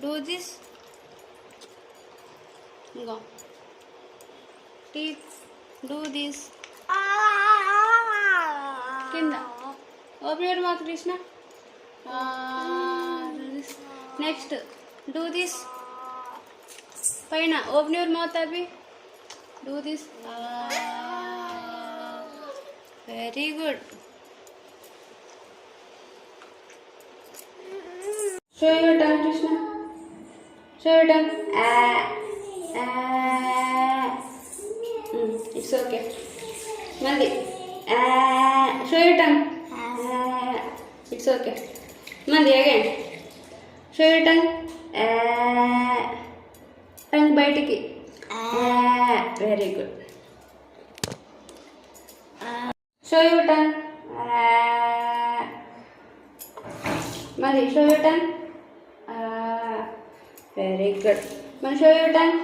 Do this. Go. Teeth. Do this. Kinda. Open your mouth, Krishna. Do this. Next. Do this. Paina. Open your mouth, Abhi. Do this. Very good. Show your tongue, Krishna. Show your tongue. It's okay. Mandi. Show your tongue. It's okay. Mandi again. Show your tongue. Tongue బయటికి. Very good. Show your tongue. Mandi, show your tongue. Very good. Show your tongue.